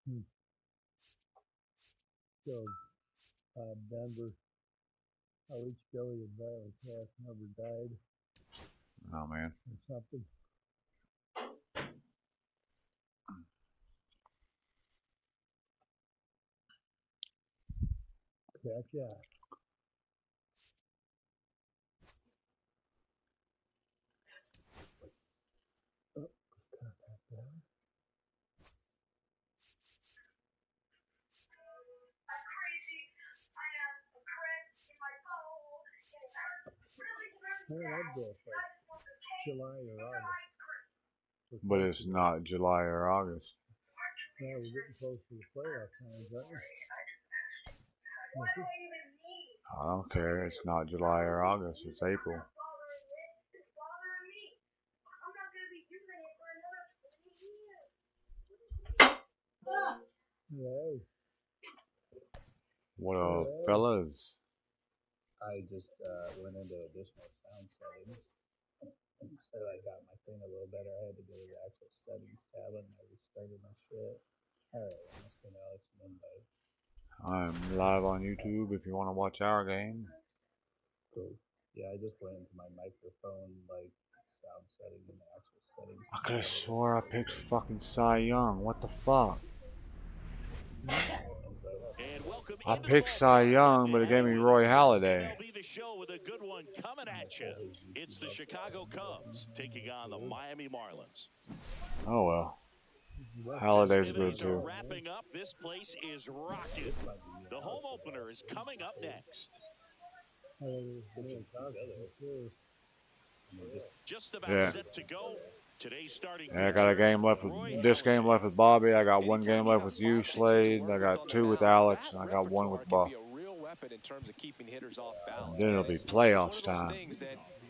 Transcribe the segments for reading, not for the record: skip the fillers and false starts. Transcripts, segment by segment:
So, Denver, how each Billy and Valley cast member died. Oh, man. Or something. Gotcha. Oh, let's turn that down. When did that go? Like July or August? But it's not July or August. Yeah, we're getting close to the playoff times, aren't we? I don't care. It's not July or August. It's April. Hello. What up, fellas? I just went into additional sound settings. So I got my thing a little better. I had to go to the actual settings tab and I restarted my shit. Alright, I'm gonna send Alex an invite. I'm live on YouTube if you want to watch our game. Cool. Yeah, I just went into my microphone, like, sound setting in the actual settings. I could have swore I picked fucking Cy Young. What the fuck? I picked Cy Young, but it gave me Roy Halladay. MLB The Show with a good one coming at you. It's the Chicago Cubs taking on the Miami Marlins. Oh well. Halladay's good too. Wrapping up, this place is rocking. The home opener is coming up next. Just about set to go. Today's starting I got a game left with this game left with Bobby. I got one game left with you, Slade. I got two with Alex, and I got one with Buff. Then it'll be playoffs time.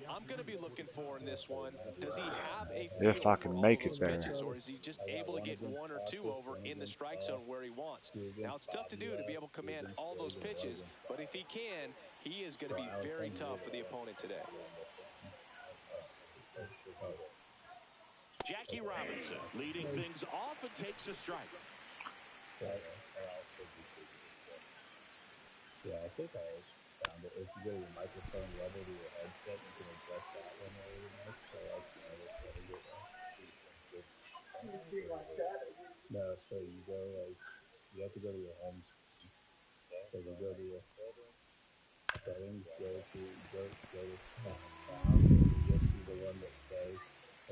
I'm going to be looking for in this one. Does he have a if I can make it there, or is he just able to get one or two over in the strike zone where he wants? Now it's tough to do to be able to command all those pitches, but if he can, he is going to be very tough for the opponent today. Jackie Robinson leading things off and takes a strike. Yeah, I think I found it. If you go to your microphone level to your headset, you can adjust that one really nice. So that's another way to get one. No, so you go like, you have to go to your home screen. So you go to your settings, go to sound, and you just see the one that says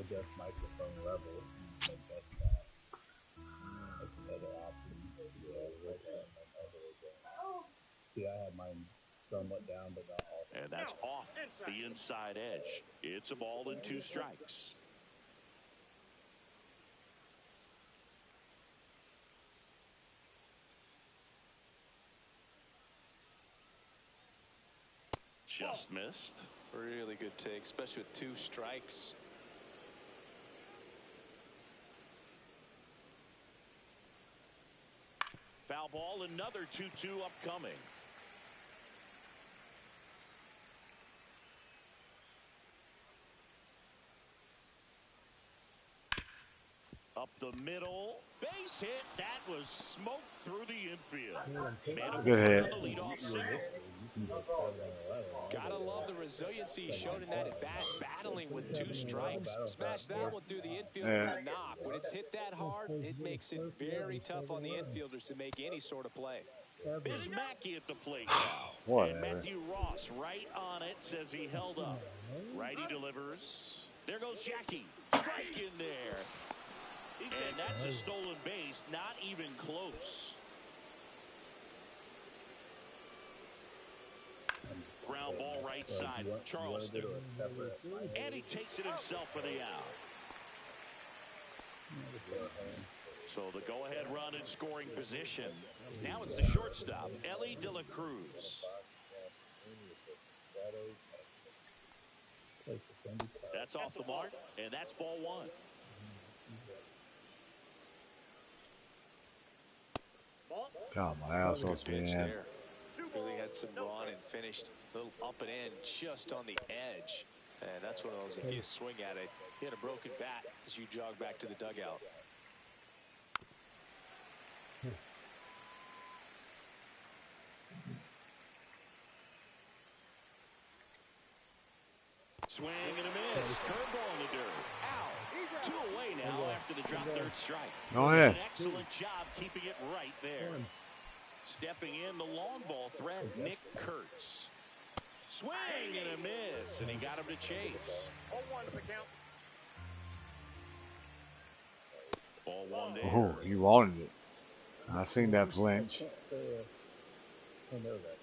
adjust microphone level, and you can adjust that. That's another option. See, I have mine somewhat down, but not all. And that's off the inside edge. It's a ball and 2 strikes. Just missed. Really good take, especially with 2 strikes. Foul ball, another 2-2 upcoming. Up the middle, base hit. That was smoked through the infield. Good hit. Gotta love the resiliency he showed in that at bat, battling with 2 strikes. Smash that one through the infield for the knock. When it's hit that hard, it makes it very tough on the infielders to make any sort of play. There's Mackey at the plate now. And Matthew Ross right on it, says he held up. Righty delivers. There goes Jackie. Strike in there. And that's a stolen base, not even close. Ground ball right side, Charleston. And he takes it himself for the out. So the go-ahead run in scoring position. Now it's the shortstop, Ellie De La Cruz. That's off the mark, and that's ball 1. God, my ass was being there. Really had some run and finished a little up and in just on the edge. And that's one of those, if you swing at it, hit a broken bat as you jog back to the dugout. Swing and a miss. Curveball in the dirt. Out. 2 away now after the drop third strike. Go ahead. An excellent job keeping it right there. Stepping in the long ball threat, Nick Kurtz. Swing and a miss, and he got him to chase. 0-1's the count. Ball one there. Oh, you wanted it. I seen that flinch. I know that.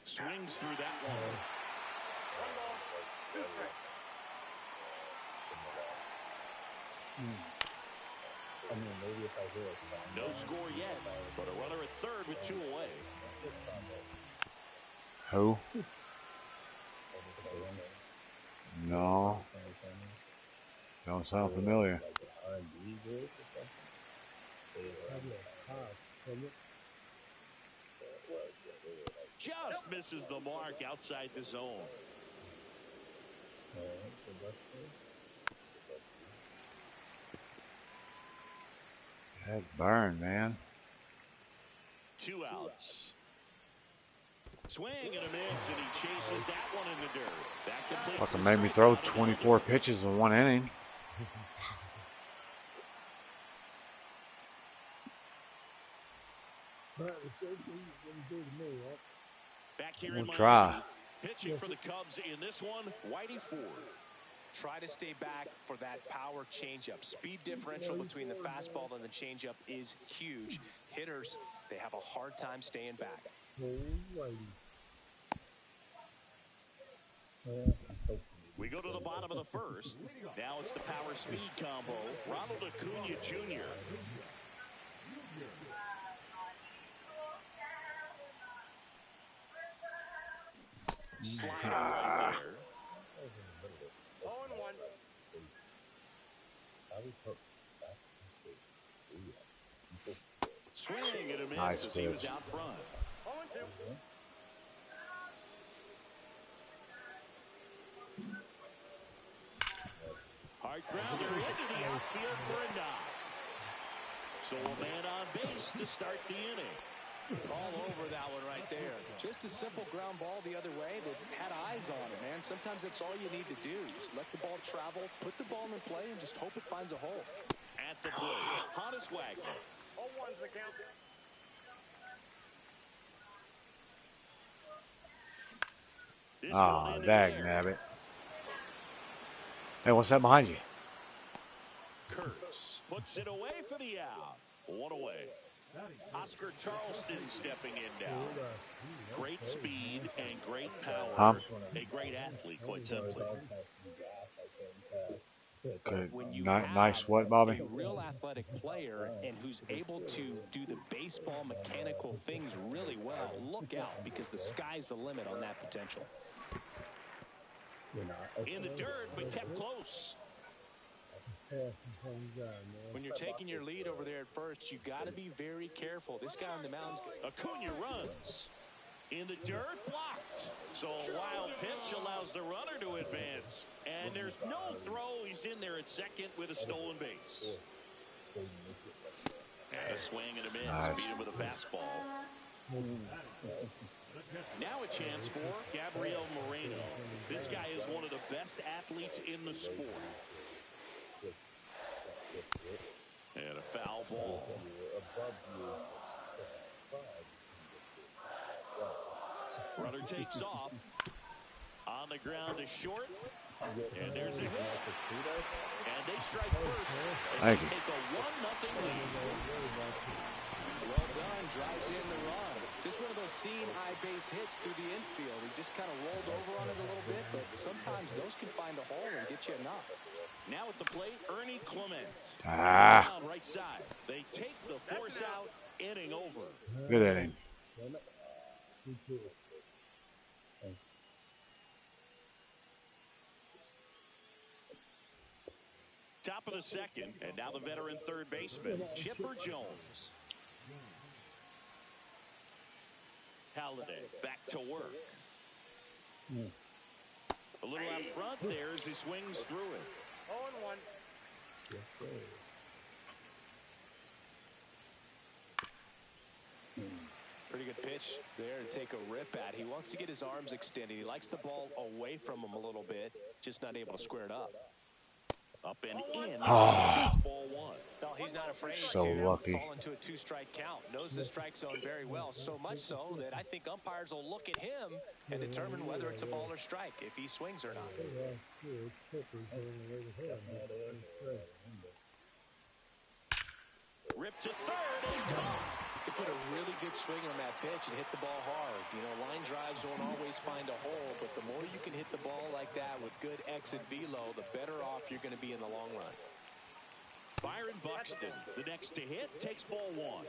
Swings through that one. 1 ball, 2 strikes. I mean, maybe if I do it. No score yet, but a runner at third with 2 away. Who? No. Don't sound familiar. Just misses the mark outside the zone. That burn, man. 2 outs. Swing and a miss, and he chases that one in the dirt. That completes Fucking the made me strike throw out of the 24 inning. pitches in 1 inning. Back here We'll in try. Miami, pitching for the Cubs in this one, Whitey Ford. Try to stay back for that power changeup. Speed differential between the fastball and the changeup is huge. Hitters, they have a hard time staying back. We go to the bottom of the first. Now it's the power speed combo. Ronald Acuna Jr. Slider right there. 0-1. Swing and a miss Nice as he was pitch. out front. 0-2. Hard grounder into the outfield for a knock. So a man on base to start the inning. All over that one right there. Just a simple ground ball the other way that had eyes on it, man. Sometimes that's all you need to do. Just let the ball travel, put the ball in play, and just hope it finds a hole. At the plate, Honus Wagner. 0-1's the count. This Ah, one in the dag air. nabbit. Hey, what's that behind you? Kurtz puts it away for the out. 1 away. Oscar Charleston stepping in now. Great speed and great power. Huh? A great athlete, quite simply. Good. When you Nice have what, Bobby? a real athletic player and who's able to do the baseball mechanical things really well, look out, because the sky's the limit on that potential. In the dirt, but kept close. When you're taking your lead over there at first, you got to be very careful. This guy on the mound's Acuna runs. In the dirt, blocked. So a wild pitch allows the runner to advance. And there's no throw. He's in there at second with a stolen base. And a swing and a miss. Nice. Beat him with a fastball. Now a chance for Gabriel Moreno. This guy is one of the best athletes in the sport. And a foul ball. Runner takes off. On the ground to short. And there's a hit. And they strike first as Thank they you. take a 1-0 lead. well done, drives in the run. Just one of those seeing high base hits through the infield. He just kind of rolled over on it a little bit, but sometimes those can find a hole and get you a knock. Now at the plate, Ernie Clement. Ah. Down right side. They take the force out. Inning over. Good inning. Top of the second, and now the veteran third baseman, Chipper Jones. Halladay back to work. A little out front there as he swings through it. 0-1. Pretty good pitch there to take a rip at. He wants to get his arms extended. He likes the ball away from him a little bit, just not able to square it up. Up and in. Oh, It's ball one. Well, he's not afraid so to lucky. fall into a 2-strike count. Knows the strike zone very well, so much so that I think umpires will look at him and determine whether it's a ball or strike, if he swings or not. Rip to third and caught. He put a really good swing on that pitch and hit the ball hard. You know, line drives won't always find a hole, but the more you can hit the ball like that with good exit velo, the better off you're going to be in the long run. Byron Buxton, the next to hit, takes ball one.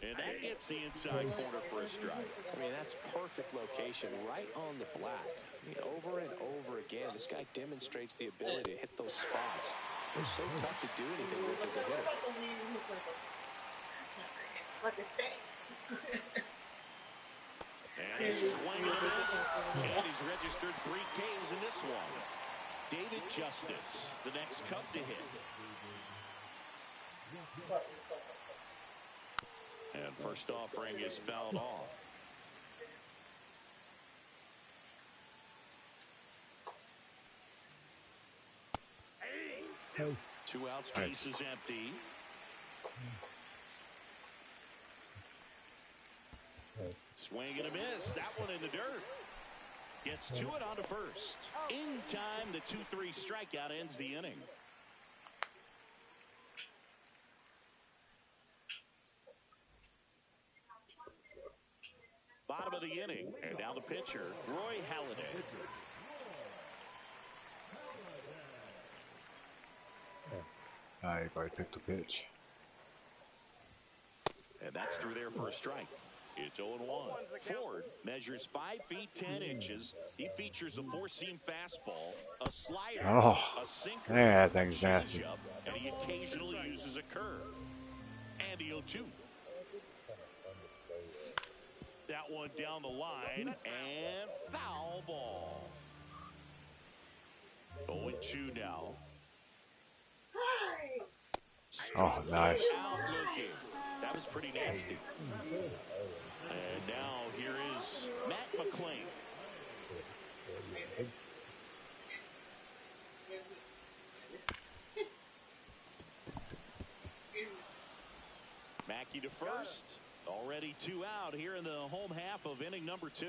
And that gets the inside corner for a strike. I mean, that's perfect location, right on the black. I mean, over and over again, this guy demonstrates the ability to hit those spots. They're so tough to do anything with as a hitter. And he's swinging at this, and he's registered 3 Ks in this one. David Justice, the next Cub to hit. And first offering is fouled off. Two outs, base is empty. Swing and a miss. That one in the dirt. Gets to it on to first. In time, the 2-3 strikeout ends the inning. Bottom of the inning, and now the pitcher, Roy Halladay. I probably took the pitch. And that's through there for a strike. It's 0-1. Ford measures 5 feet 10 inches. He features a 4-seam fastball, a slider, a sinker, yeah, that thing's nasty. changeup, and he occasionally uses a curve. And the 0-2. That one down the line, and foul ball. 0-2 now. Oh, nice. Out looking. That was pretty nasty. And now here is Matt McClain. Mackey to first. Already 2 out here in the home half of inning number 2.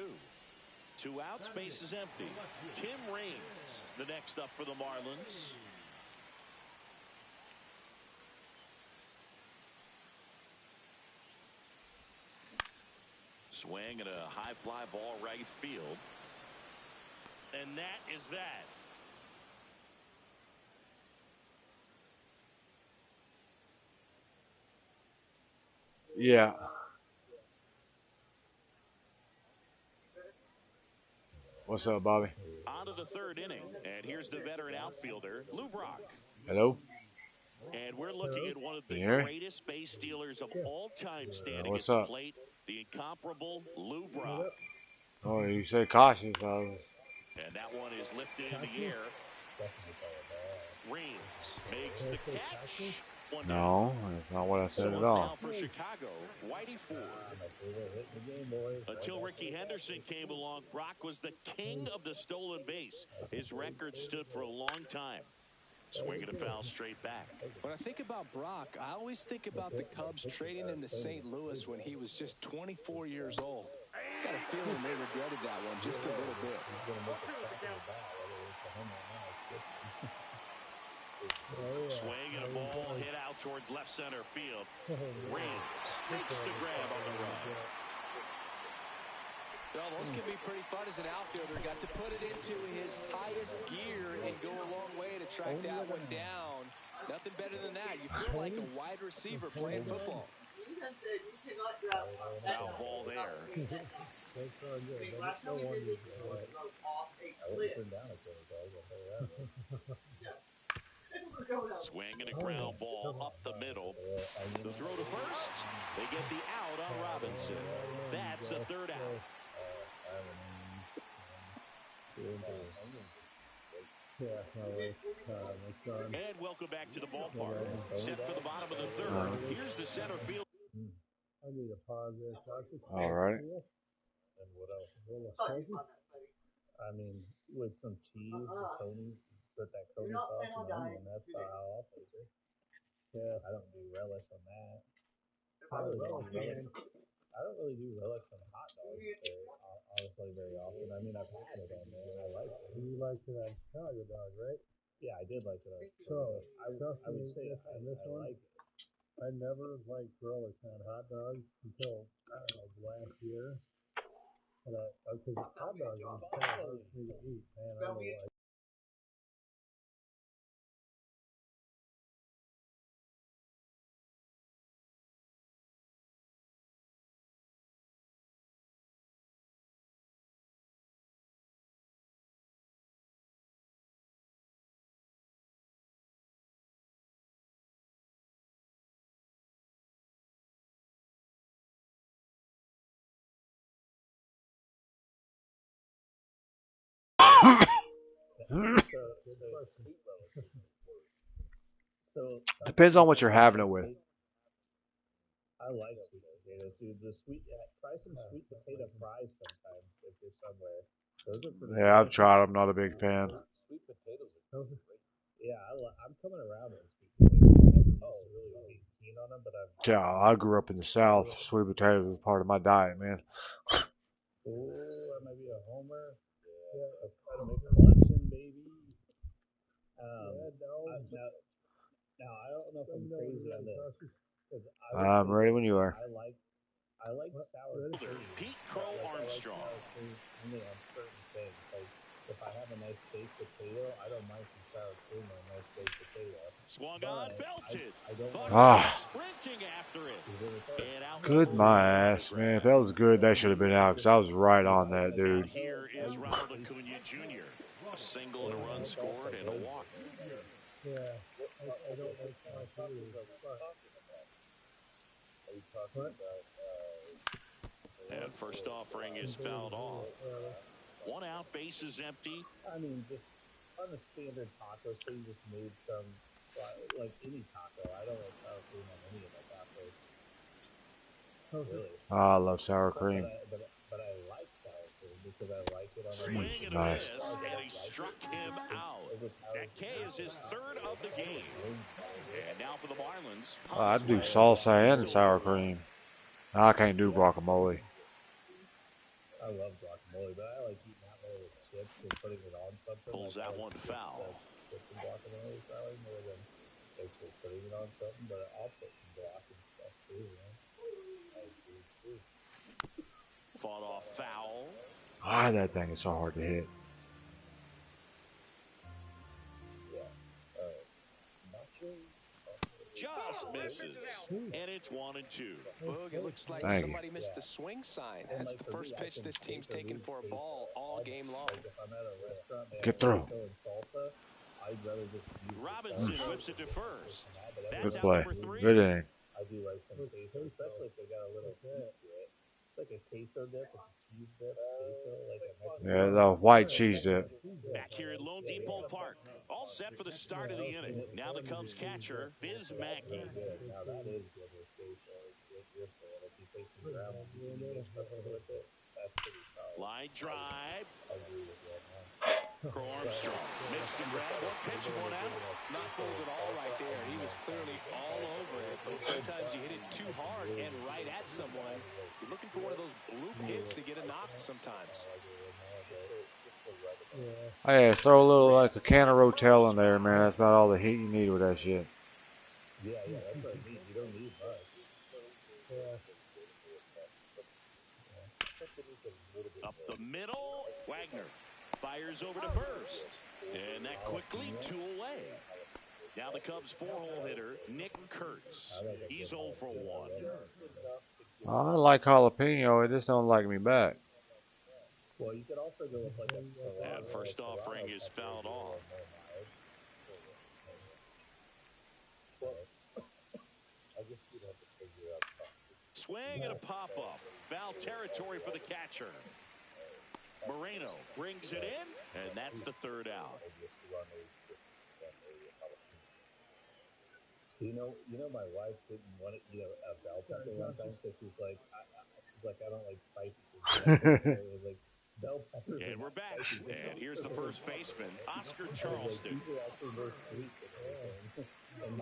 2 outs, base is empty. Tim Raines, the next up for the Marlins. Swing and a high fly ball right field. And that is that. Yeah. What's up, Bobby? On to the 3rd inning. And here's the veteran outfielder, Lou Brock. Hello? And we're looking at one of the greatest base stealers of all time standing at the plate, the incomparable Lou Brock. Oh, you said cautious. And that one is lifted in the air. Raines makes the catch. No, that's not what I said at all. Now for Chicago, Whitey Ford. Until Ricky Henderson came along, Brock was the king of the stolen base. His record stood for a long time. Swinging a foul straight back. When I think about Brock, I always think about the Cubs trading him to St. Louis when he was just 24 years old. Got a feeling they regretted that one just a little bit. Swing and a ball hit out towards left center field. Raines makes the grab on the run. Well, those can be pretty fun as an outfielder. Got to put it into his highest gear and go a long way to track that one down. Nothing better than that. You feel like a wide receiver playing football. Foul ball there. Swing and a ground ball up the middle. The throw to first. They get the out on Robinson. That's the 3rd out. Yeah, my wife, my son. And welcome back to the ballpark. Set for the bottom of the third. Here's the center field. I need to pause this. All right. And what else? I mean, with some cheese, Tony, put that Tony sauce and onion. That's how I'll take it. Yeah, I don't do relish on that. I don't really do relish on hot dogs. Honestly, very often. I mean, I've had it on there and I like it. You liked it on Chicago dog, right? Yeah, I did like it on Chicago. So I would say I like it. I never liked relish on hot dogs until I don't know last year. And because hot dogs is kind of hard for me to eat, man. I don't know why. So Depends on what you're having it with. I like sweet potatoes, dude. Try some sweet potato fries sometime if you're somewhere. Those are pretty Yeah, I've good. tried. I'm not a big fan. Sweet potatoes are great. Yeah, I'm coming around on sweet potatoes. I never used to really be keen on them, but Yeah, I grew up in the South. Sweet potatoes was part of my diet, man. oh, I might be a homer. Yeah, a McCluncheon, baby. Now I don't know if I'm crazy on this because I'm ready when you are. I like sour cream. Pete Crow Armstrong. Only on certain things. Like if I have a nice baked potato, I don't mind some sour cream on a nice baked potato. Swung on, belted. I don't Sprinting after it. And out Good my ass, man. If that was good, that should have been out because I was right on that, dude. Here is Ronald Acuna Jr. A single and a run scored and a walk. Yeah, I don't like sour cream. Are you talking about? And first offering is fouled off. 1 out, bases empty. I mean, just on a standard taco, say you just made some, like any taco. I don't like sour cream on any of my tacos. Oh, really? I love sour cream. But I like sour cream because I like it on Swing and a miss, and he struck him out. That K is his third of the game. And now for the Marlins. I'd do salsa and sour cream. I can't do guacamole. I love guacamole, but I like eating that way with chips and putting it on something. Pulls that one foul. Chips and guacamole probably more than actually putting it on something, but I'll put some guac and stuff too, man. Fought off foul. That thing is so hard to hit. Just misses. And it's 1-2. Boog, it looks like Thank somebody missed the swing sign. That's the first pitch this team's taken for a ball all game long. Get through. Robinson whips it to first. Good That's out play. number 3. Good inning. I do like some queso, especially if they got a little heat to it. It's like a queso dip, it's a cheese dip, queso, like a Mexican. Yeah, the white cheese dip. Back here at Lone Depot Park. All set for the start of the inning. Now the Cubs catcher, Biz Mackey. Now that is good with queso. You're saying if you take some ground and you mix something with it, that's pretty solid. Line drive. I agree with you on that. Crow Armstrong makes the grab. 1 pitch, 1 out. Not fooled at all right there. He was clearly all over it. But sometimes you hit it too hard and right at someone. You're looking for one of those bloop hits to get a knock sometimes. Hey, throw a little like a can of Rotel in there, man. That's about all the heat you need with that shit. Yeah, that's what I mean. You don't need much. Up the middle, Wagner fires over to first. And that quickly 2 away. Now the Cubs' 4-hole hitter, Nick Kurtz. He's 0 for 1. I like jalapeno. It just don't like me back. Well, you could also go with like a That first offering is fouled off. Swing and a pop-up. Foul territory for the catcher. Moreno brings it in. And that's the third out. You know, my wife didn't want to eat a bell pepper one time because she's like, I don't like spicy food. It was like bell peppers. And we're back. And here's the first baseman, Oscar Charleston. These are actually very sweet. And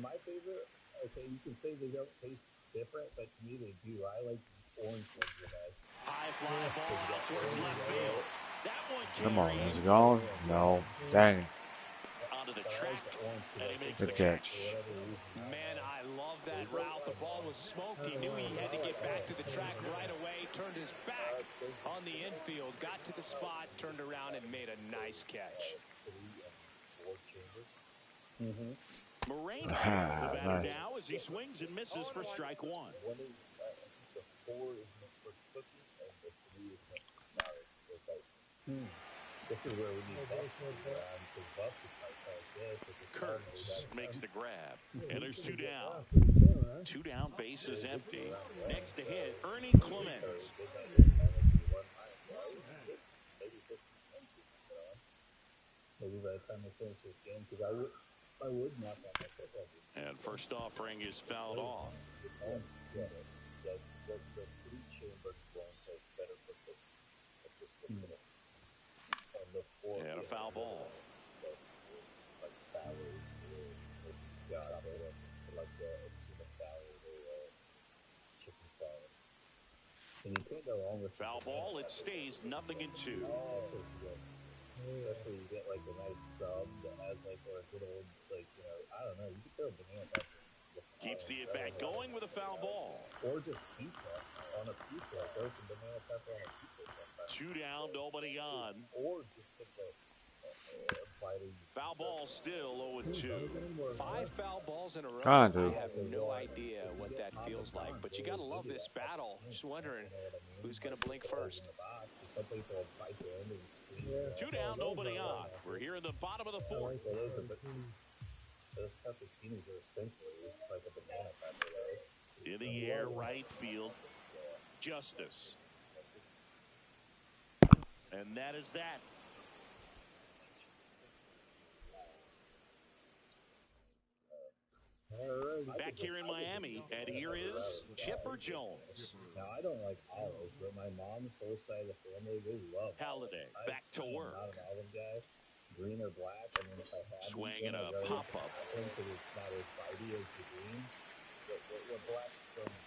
my favorite, okay, you can say they don't taste different, but to me they do. I like orange ones the best. High fly ball out towards left field. That one Come on, carried is it gone? No. Dang. onto the track, and he makes Good the catch. Man, I love that route. The ball was smoked. He knew he had to get back to the track right away. Turned his back on the infield, got to the spot, turned around, and made a nice catch. Moreno, the batter Nice. now as he swings and misses for strike one. This is where we need Kurtz makes the grab, and there's two down. Two down, base is empty. Next to hit, Ernie Clement. Maybe by the time we finish this game, because I would knock on my football. And first offering is fouled off. The three chamber ones are better for And a foul ball. like salaries or job or like tuna salad or chicken salad. And you can't go wrong with Foul ball, it stays 0-2. Especially you get like a nice sub that has like or a good old like I don't know, you can throw a banana pepper. Keeps the at-bat going with a foul ball. Or just pizza on a pizza. Throw some banana pepper on a pizza sometimes. Two down, nobody on. Or just take a foul ball still 0-2. 5 foul balls in a row. Trying to. I have no idea what that feels like, but you got to love this battle. Just wondering who's going to blink first. Two down, nobody on. We're here in the bottom of the fourth. Those pepperoncinis are essentially like a banana pepper, right? In the air, right field. Justice. And that is that. Back here in Miami, and here is Chipper Jones. Now, I don't like olives, but my mom's whole side of the family, they love Halliday, back to work. I'm not an olive guy. Green or black, I mean, if I had Swing them, and a I'd rather- pop-up. I think that it's not as bitey as the green. What black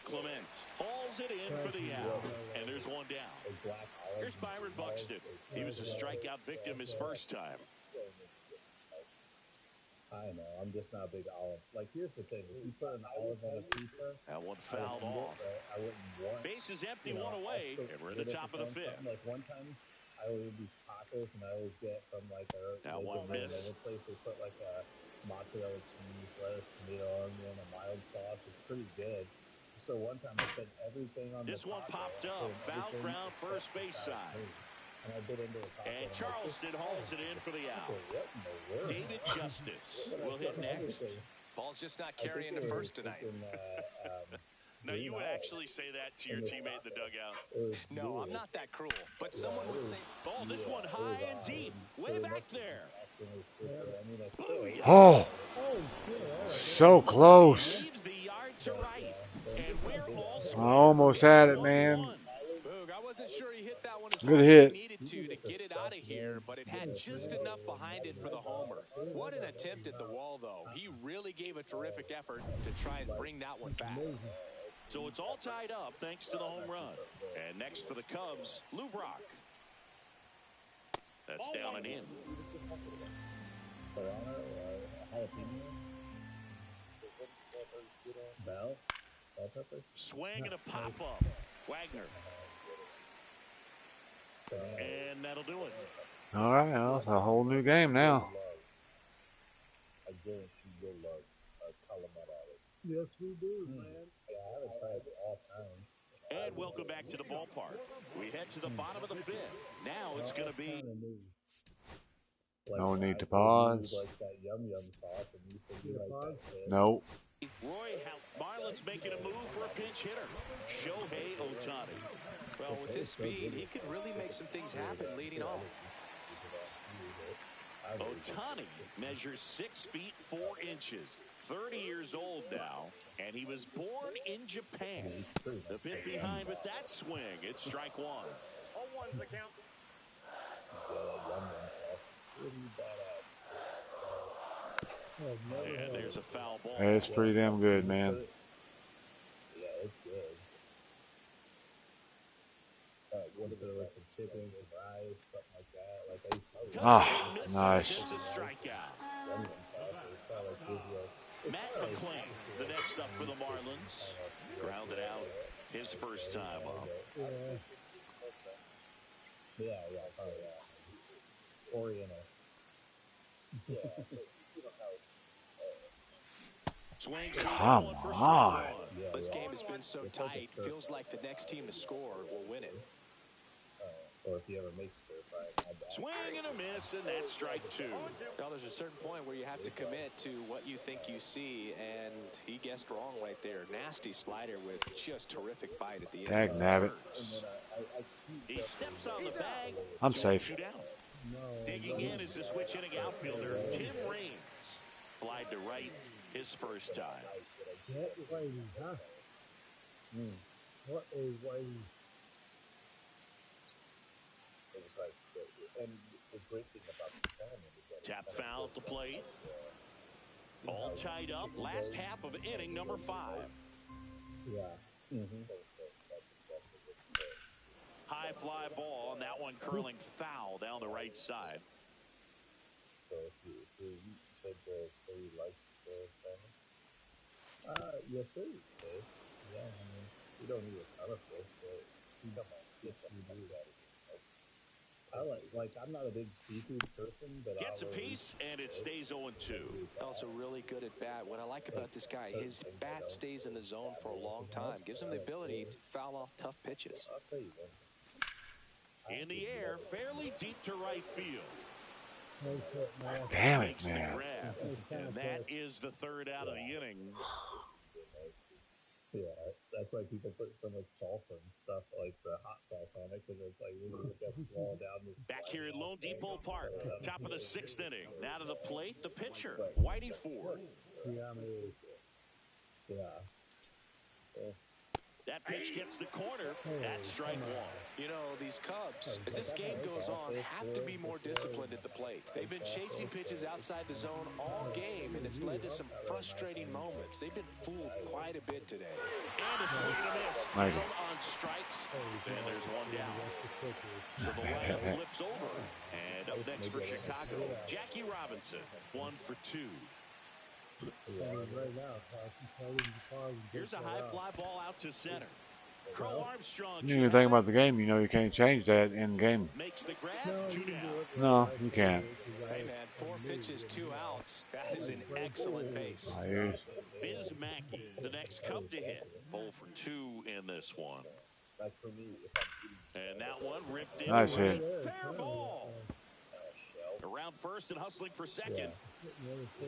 Clement hauls it in for the out, and there's one down. black olives. Here's Byron Buxton. He was a strikeout victim his first time. I know, I'm just not a big olive. Like, here's the thing. If you put an olive on a pizza, That one fouled off. I wouldn't want. Base is empty, one away, and we're at the top of the fifth. Like, one time, I would eat these tacos, and I always get from, like, That one missed. place. They put, like, a mozzarella cheese, lettuce, tomato, onion, a mild sauce. It's pretty good. So one time, I put everything on This the one taco. popped I up. put Foul everything ground, except first base the side. meat. And I bit into a taco. And Charleston hauls it in for the out. What in the world? David Justice will hit next. Ball's just not carrying the first tonight. Now, you would actually say that to your teammate in the dugout. No, I'm not that cruel, but someone would say, Oh, this one high and deep. Way back there. Oh, so close. Leaves the yard to right. And we're all I square. almost had it, man. Boog, I wasn't sure he hit that one as Good hard hit. as he needed to get it out of here, but it had just enough behind it for the homer. What an attempt at the wall, though. He really gave a terrific effort to try and bring that one back. So it's all tied up thanks to the home run. And next for the Cubs, Lou Brock. That's down and in. Bell pepper. Swing and a pop-up. Wagner. And that'll do it. All right, now it's a whole new game now. I guarantee you'll love Calamari. Yes, we do, man. Yeah, I haven't tried it all times. And welcome back to the ballpark. We head to the bottom of the fifth. Now it's going to be No need to pause. Like that yum sauce and used to be like that. Nope. Roy Marlins making a move for a pinch hitter. Shohei Ohtani. Well, with his speed, he could really make some things happen leading off. Ohtani measures 6 feet 4 inches, 30 years old now, and he was born in Japan. The bit behind with that swing. It's strike one. 0-1's the count. And there's a foul ball. Hey, it's pretty damn good, man. Yeah, it's good. What if there was some chicken, some rice, something like that? Like I used to Nice. It's a strikeout. Matt McClain, the next up for the Marlins. Grounded out his first time up. Yeah. Oriental. Swings. Come on. This game has been so tight. Feels like the next team to score will win it. Or if he ever makes it. Swing and a miss, and that's strike two. Well, there's a certain point where you have to commit to what you think you see, and he guessed wrong right there. Nasty slider with just terrific bite at the end. Dag nabbit. He steps on the bag. I'm safe. Two down. Digging in is the switch hitting outfielder Tim Raines. Flied to right his first time. What is Whitey? It was like, and the great thing about the tournament is that Tap foul at the plate. All tied up. Last half of inning number 5. Yeah. High fly ball, and that one curling foul down the right side. So if you said you like the tournament? Yes, sir. Yeah, I mean, we don't need a ton of fish, but you do that. I'm not a big seafood person, but Gets a piece, and it stays 0-2. Also really good at bat. What I like about this guy, his bat stays in the zone for a long time. Gives him the ability to foul off tough pitches. I'll tell you that. In the air, fairly deep to right field. Damn it, Makes the man. grab. And that is the third out of the inning. Yeah, that's why people put so much salsa and stuff, like the hot sauce on it, because it's like really just got to swallow down this. Back here at Lone Depot Park, top of the 6th inning. Now to the plate, the pitcher, Whitey Ford. That pitch gets the corner. That's strike one. You know, these Cubs, as this game goes on, have to be more disciplined at the plate. They've been chasing pitches outside the zone all game, and it's led to some frustrating moments. They've been fooled quite a bit today. And a swing and a miss. Nice. Down on strikes, and there's one down. So the lineup flips over. And up next for Chicago, Jackie Robinson, 1 for 2. Here's a high fly ball out to center. Crow Armstrong. You know anything about the game, you know you can't change that in game. Makes the grab, 2 down. No, you can't. Hey, man, 4 pitches, 2 outs. That is an excellent pace. Biz Mackey, the next Cub to hit. 0 for 2 in this one. And that one ripped in. Nice right. hit. Fair ball. Around first and hustling for second.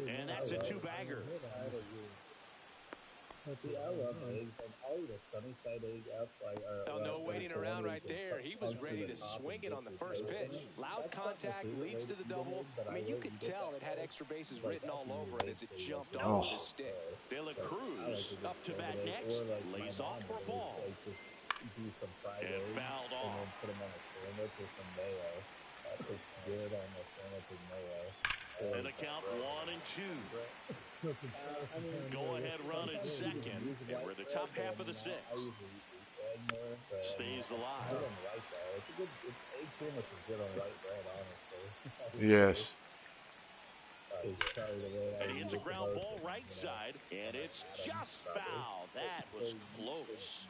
And that's a 2-bagger. Oh, no waiting around right there. He was ready to swing it on the first pitch. Loud contact leads to the double. I mean, you could tell it had extra bases written all over it as it jumped off of his stick. De La Cruz up to bat next. Lays off for a ball. And fouled off. And a count 1-2. Go ahead run at second. And we're the top half of the 6th. Stays alive. Yes. And he hits a ground ball right side. And it's just foul. That was close.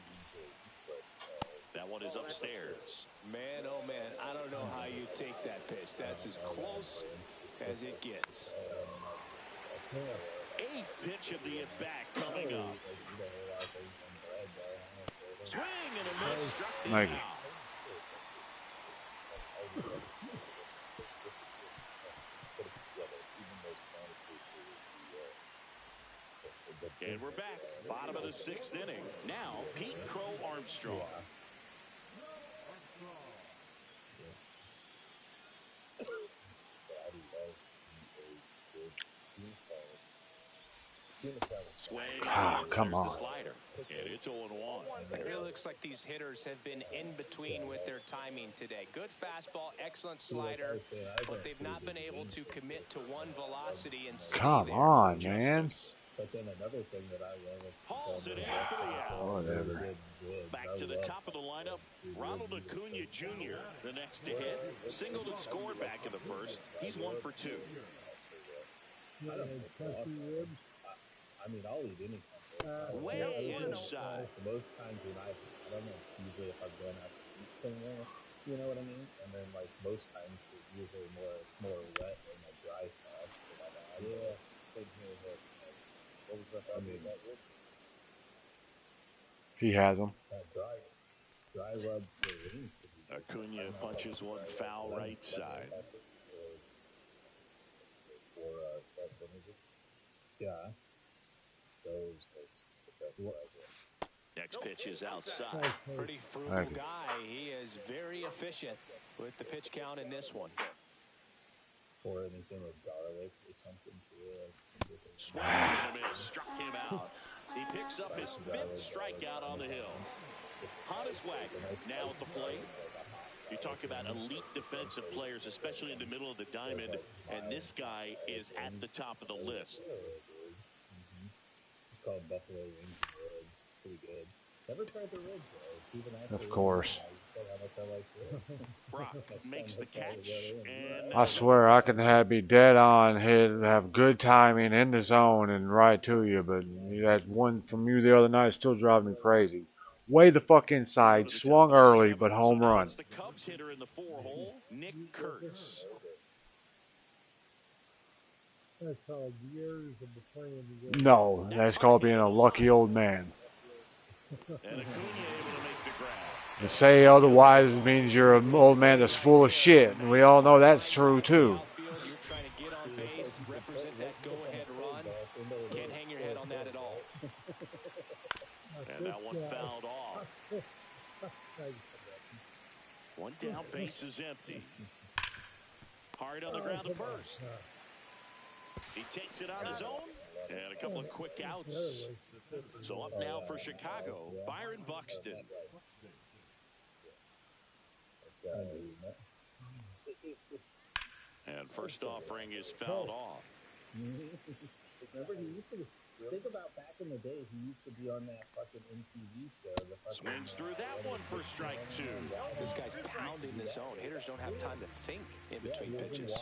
That one is upstairs. Man, oh man, I don't know how you take that pitch. That's as close as it gets. 8th pitch of the at-bat coming up. Swing and a miss. Struck him Thank you. out. And we're back. Bottom of the 6th inning. Now, Pete Crow Armstrong. Ah, come on. And it's 0-1. It really looks like these hitters have been in between with their timing today. Good fastball, excellent slider, but they've not been able to commit to one velocity and stay Come there. on, man. But then another thing that I love is Hauls it in for the out. Whatever. Back to the top of the lineup, Ronald Acuna Jr., the next to hit. Singled and scored back in the first. He's 1 for 2. I mean, I'll eat anything. Way inside. Most times when I don't know, usually if I'm going out to eat somewhere, you know what I mean? And then like most times it's usually more wet and like dry stuff. Yeah, same here. What was that? I mean, that ribs. He has them. Dry rub for wings. Acuna punches one foul right side. Yeah. Next pitch is outside. Pretty frugal guy. He is very efficient with the pitch count in this one. Or anything with garlic or something. Swung and a miss, struck him out. He picks up his 5th strikeout on the hill. Wagner now at the plate. You talk about elite defensive players, especially in the middle of the diamond, and this guy is at the top of the list. It's called Buffalo Wings and Ribs. Pretty good. Never tried the ribs though. Even after Of course. Brock makes the catch, and I swear I can be dead on, have good timing in the zone and right to you, but that one from you the other night still driving me crazy. Way the fuck inside, swung early, but home run. the Cubs hitter in the 4-hole, Nick Kurtz. That's called years of playing. No, that's called being a lucky old man. And Acuna able to make the grab. To say otherwise means you're an old man that's full of shit, and we all know that's true too. You're trying to get on base, represent that go-ahead run. Can't hang your head on that at all. And that one fouled off. One down, base is empty. Hard on the ground to first. He takes it on his own, and a couple of quick outs. So up now for Chicago, Byron Buxton. And first offering is fouled off. Remember, he used to think about back in the day. He used to be on that fucking MTV show. Swings through that one for strike 2. This guy's pounding the zone. Hitters don't have time to think in between pitches.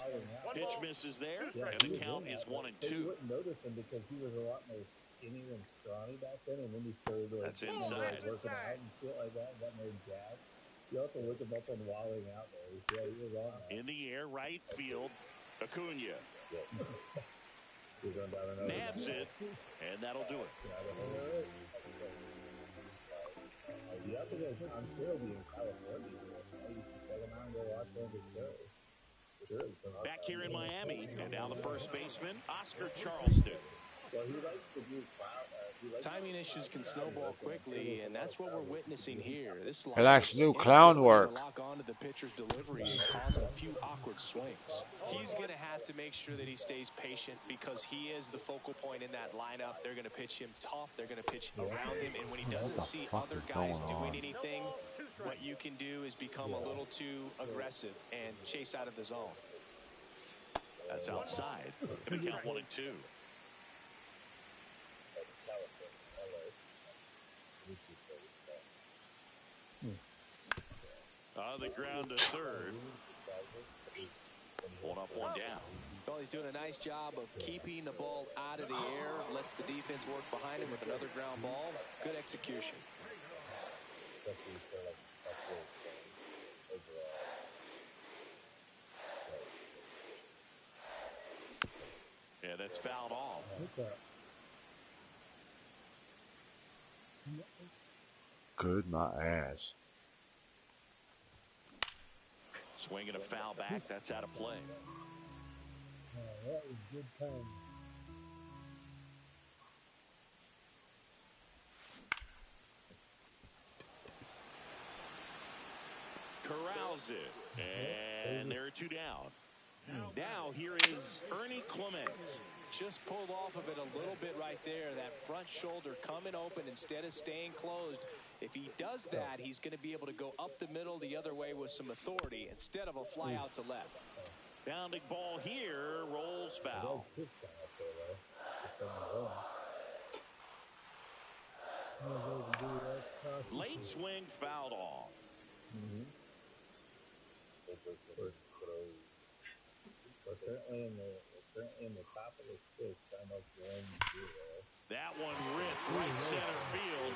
Pitch misses there, and the count is 1-2. You wouldn't notice him because he was a lot more skinny and scrawny back then, and then he started That's inside. working out and shit like that. Got more jacked. You also look him up on Walling Out there. Yeah, he was on that. In the air, right field, Acuna. Nabs it, and that'll do it. You have to go. I'm sure he'll be in California. You should check him out and go watch one of his shows. Sure. Back here in Miami, and now the first baseman, Oscar Charleston. Well, he likes to do Timing issues can snowball quickly, and that's what we're witnessing here. This He likes to do clown work. Lock onto the pitcher's delivery is causing a few awkward swings. He's going to have to make sure that he stays patient because he is the focal point in that lineup. They're going to pitch him tough. They're going to pitch around him, and when he doesn't see other guys doing anything, what you can do is become a little too aggressive and chase out of the zone. That's outside. Going to count 1-2. On the ground to third. One up, one down. Well, he's doing a nice job of keeping the ball out of the air. Lets the defense work behind him with another ground ball. Good execution. Yeah, that's fouled off. Good my ass. Swinging a foul back. That's out of play. That was good time. Corrals it. And there are 2 down. Now here is Ernie Clement. Just pulled off of it a little bit right there. front shoulder coming open instead of staying closed. If he does that, he's going to be able to go up the middle the other way with some authority instead of a fly out to left. Bounding ball here, rolls foul. Late swing fouled off. We're currently in the top of the sixth, almost 1-0. That one ripped right center field.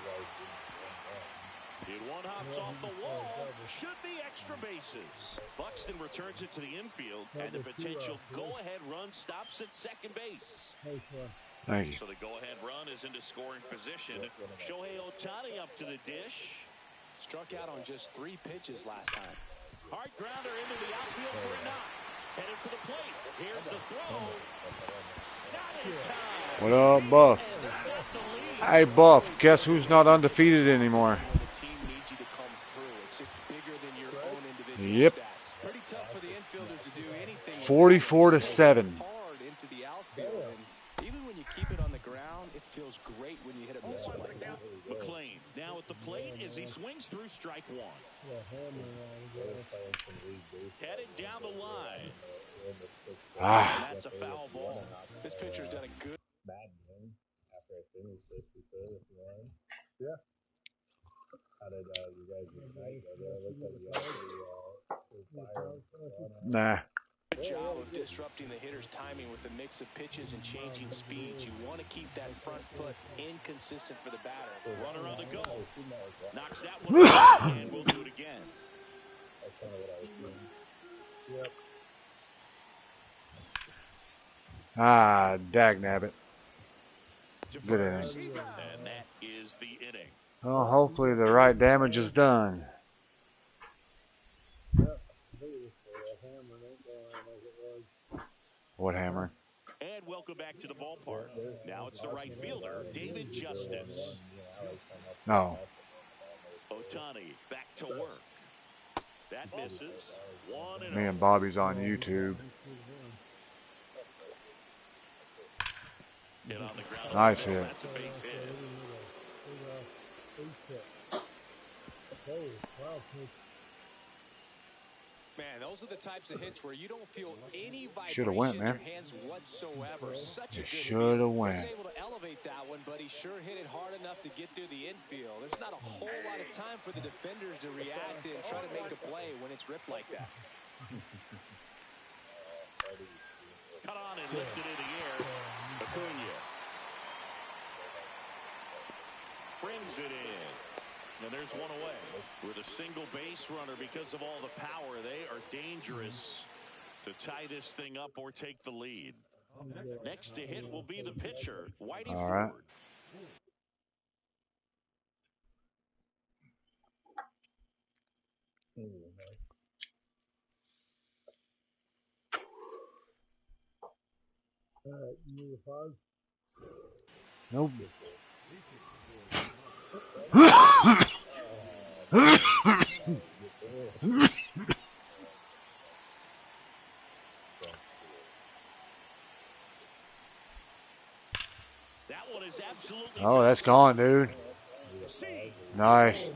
It one hops off the wall. Should be extra bases. Buxton returns it to the infield, and the potential go-ahead run stops at second base. Thank you. So the go-ahead run is into scoring position. Shohei Ohtani up to the dish. Struck out on just 3 pitches last time. Hard grounder into the outfield for a knock. Headed for the plate. Here's the throw. Not in time. What up, Buff? Hey, Buff, guess who's not undefeated anymore? The team needs you to come through. It's just bigger than your own individual Yep. stats. Pretty tough for the infielders to do anything. 44-7. Hard into the outfield. And even when you keep it on the ground, it feels great when you hit a missile like that. McLean now at the plate as he swings through strike one. Headed down the line. That's a foul ball. This pitcher's done a good. Madden after I finished this because if you want. Yeah. How did you guys ignite? It looked like you actually Nah. Good job of disrupting the hitter's timing with the mix of pitches and changing speeds. You want to keep that front foot inconsistent for the batter. Runner on the go. Knocks that one out, and we'll do it again. That's kind of what I was doing. Yep. Ah, dagnabbit. Good inning. And that is the inning. Well, hopefully the right damage is done. What hammer? And welcome back to the ballpark. Now it's the right fielder, David Justice. No. Ohtani back to work. That misses. 1-0. Me and Bobby's on YouTube. Hit on the ground. Nice hit. That's a base hit. Man, those are the types of hits where you don't feel any Shoulda vibration went, in man. your hands whatsoever. Such a good Shoulda feel. went. Wasn't able to elevate that one, but he sure hit it hard enough to get through the infield. There's not a whole lot of time for the defenders to react and try to make a play when it's ripped like that. Cut on and lifted in the air. Acuna brings it in. And there's one away. With a single base runner, because of all the power, they are dangerous to tie this thing up or take the lead. Next to hit will be the pitcher, Whitey All right. Ford. You need a pause? Nope. That one is absolutely. Oh, that's gone, dude. Nice.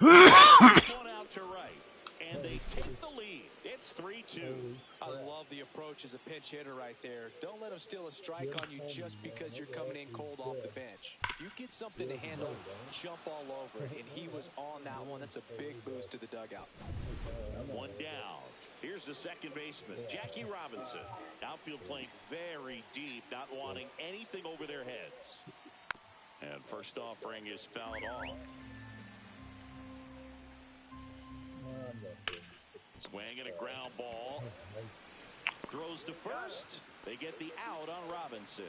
One out to right, and they take the lead. It's 3-2. I love the approach as a pinch hitter right there. Don't let him steal a strike on you just because you're coming in cold off the bench. If you get something to handle, jump all over it, and he was on that one. That's a big boost to the dugout. One down. Here's the second baseman, Jackie Robinson. Outfield playing very deep, not wanting anything over their heads. And first offering is fouled off. Swing and a ground ball. Throws to first. They get the out on Robinson.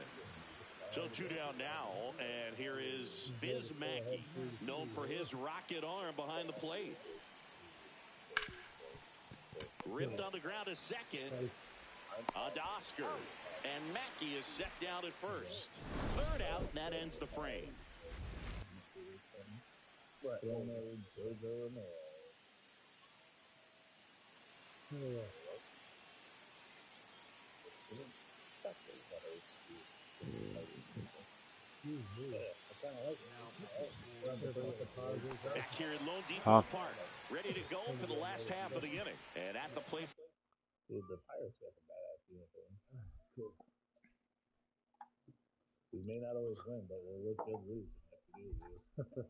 So 2 down now, and here is Biz Mackey, known for his rocket arm behind the plate. Ripped on the ground to second. On to Oscar. And Mackey is set down at first. Third out, and that ends the frame. Excuse me. I kind of like it. Back here in Lone Depot Huh? Park, ready to go for the last half of the inning. And at the plate. Dude, the Pirates got the badass uniform. Cool. We may not always win, but we'll look good losing if we do lose.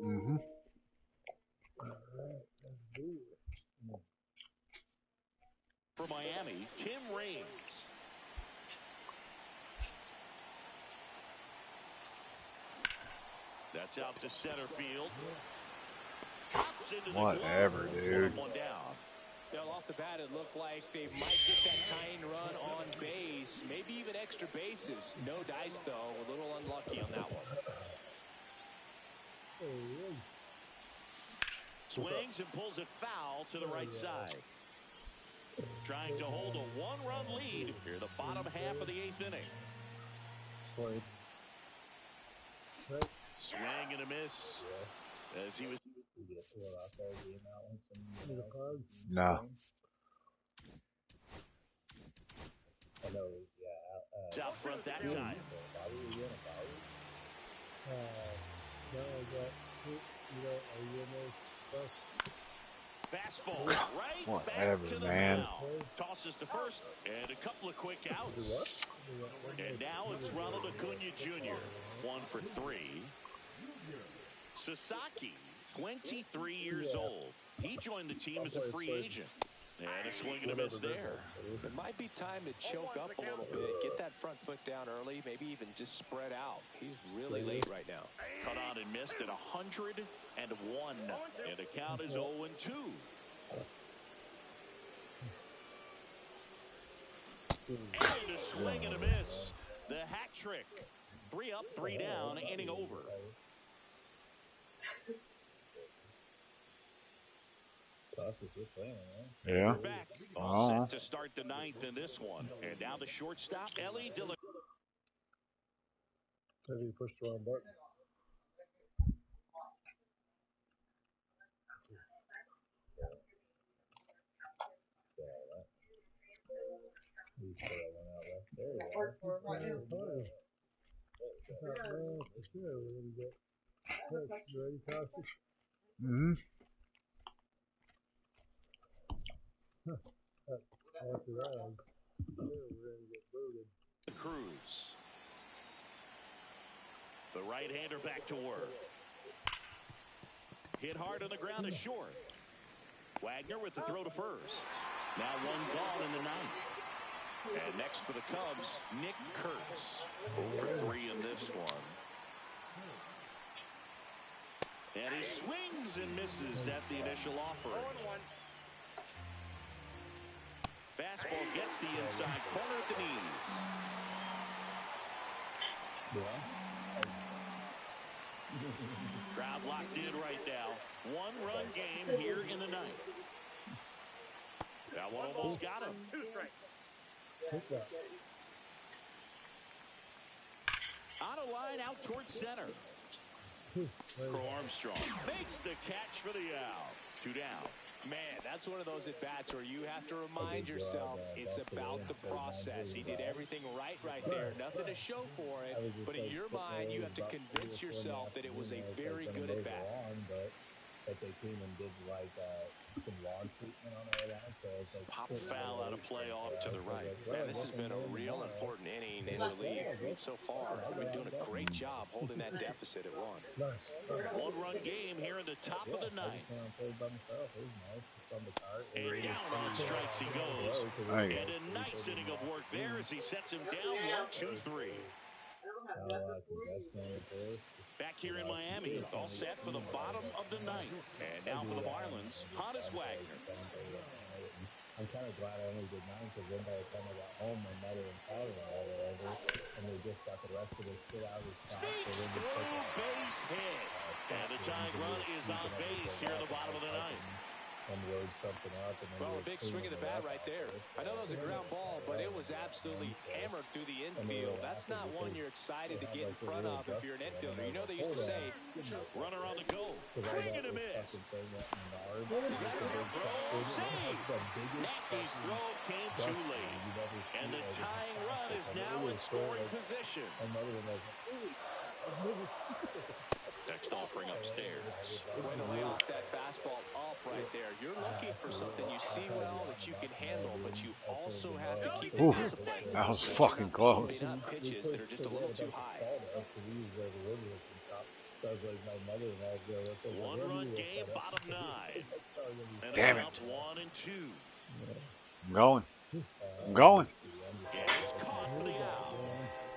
Mm-hmm. For Miami, Tim Raines. That's out to center field. Drops into the Whatever, glove. dude. One down. Well, off the bat, it looked like they might get that tying run on base, maybe even extra bases. No dice, though. A little unlucky on that one. Swings and pulls it foul to the right side. Trying to hold a one-run lead here, the bottom half of the 8th inning. Swing and a miss. As he was. No. I know, yeah. Out front that time. Fastball right Whatever, back to the man. mound. Tosses to first and a couple of quick outs. And now it's Ronald Acuna Jr. 1 for 3. Sasaki, 23 years old. He joined the team as a free agent. And a swing and a miss there. It might be time to choke up a little bit, get that front foot down early, maybe even just spread out. He's really late right now. Cut on and missed at 101. And the count is 0-2. And a swing and a miss. The hat trick. 3 up, 3 down, inning over. Yeah. We're back. All set to start the 9th in this one. And now the shortstop, Ellie Dillon. Maybe you pushed the wrong button. Mm-hmm. After that, we're gonna get booted. Cruz. The right-hander back to work. Hit hard on the ground is short. Wagner with the throw to first. Now 1 gone in the 9th. And next for the Cubs, Nick Kurtz. 0 for 3 in this one. And he swings and misses at the initial offer. Fastball gets the inside corner at the knees. Crowd locked in right now. 1-run game here in the 9th. That one almost got him. 2 strikes. On a line out towards center. Crow Armstrong makes the catch for the out. 2 down. Man, that's one of those at-bats where you have to remind yourself it's about the process. He did everything right there. Nothing to show for it, but in your mind, you have to convince yourself that it was a very good at-bat. But they came and did like some lawn treatment on our line, so it's like Pop foul out of play off to the right. Man, this has been a real important inning in relief. I mean, so far, we've been doing a great job holding that deficit at 1. 1-run game here in the top of the 9th. And down on strikes he goes. And a nice inning of work there as he sets him down 1, 2, 3. Back here in Miami, all set for the bottom of the 9th. And now for the Marlins, Honus Wagner. I'm kind of glad I only did 9 because then by the time I got home, my mother and father and all were they just got the rest of their shit out of his shot. Sneaks through, base hit. And the tying run is on base here in the bottom of the ninth. And load something up. And Well, a big swing of the bat right there. I know that was a ground ball, but it was absolutely hammered through the infield. That's not one you're excited to get in front of if you're an infielder. You know they used to say, runner on the go. Swing and a miss. Save. Mackey's throw came too late. And the tying run is now in scoring position. Next offering upstairs. way to lay off that fastball up right there. You're looking for something you see well that you can handle, but you also have to keep the discipline. That was fucking close. Pitches that are just a little too high. One-run game, bottom nine. Damn it. 1 and 2. I'm going. I'm going. Yeah, it's caught for the out.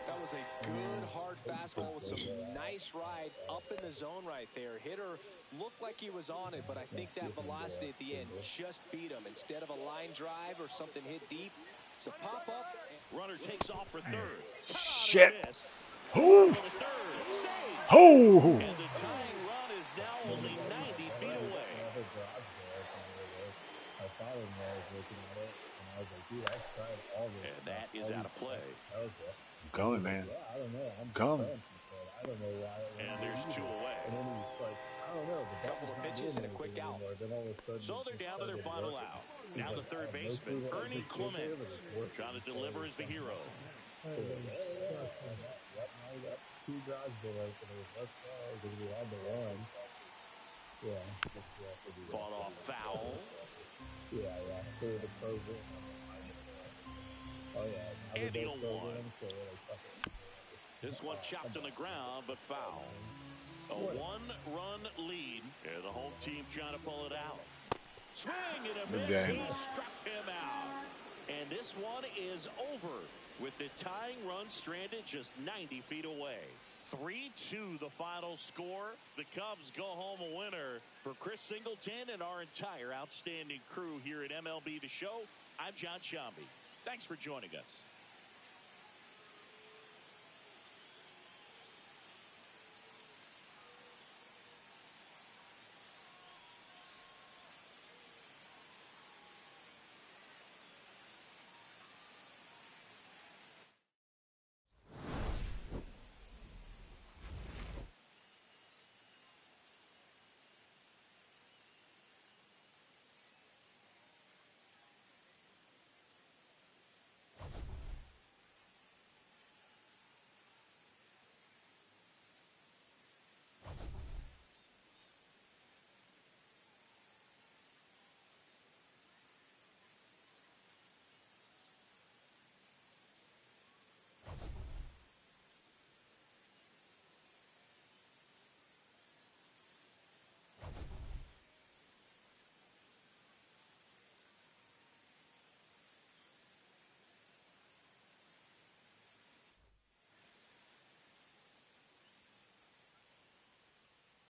That was a good hard fastball with some nice ride up in the zone right there. Hitter looked like he was on it, but I think that velocity at the end just beat him. Instead of a line drive or something hit deep, it's a pop-up. Runner takes off for third. Shit. Who? Who? And the tying run is now only 90 feet away. And that is out of play. I'm going, man. I'm going. And there's 2 away. Couple of pitches and a quick out. So they're down to their final out. Now the third baseman, Ernie Clement, trying to deliver as the hero. Fought off foul. And he'll one. This one chopped on the ground, but foul. A 1-run lead. And the home team trying to pull it out. Swing and a miss. He struck him out. And this one is over with the tying run stranded just 90 feet away. 3-2 the final score. The Cubs go home a winner. For Chris Singleton and our entire outstanding crew here at MLB The Show, I'm John Shambi. Thanks for joining us.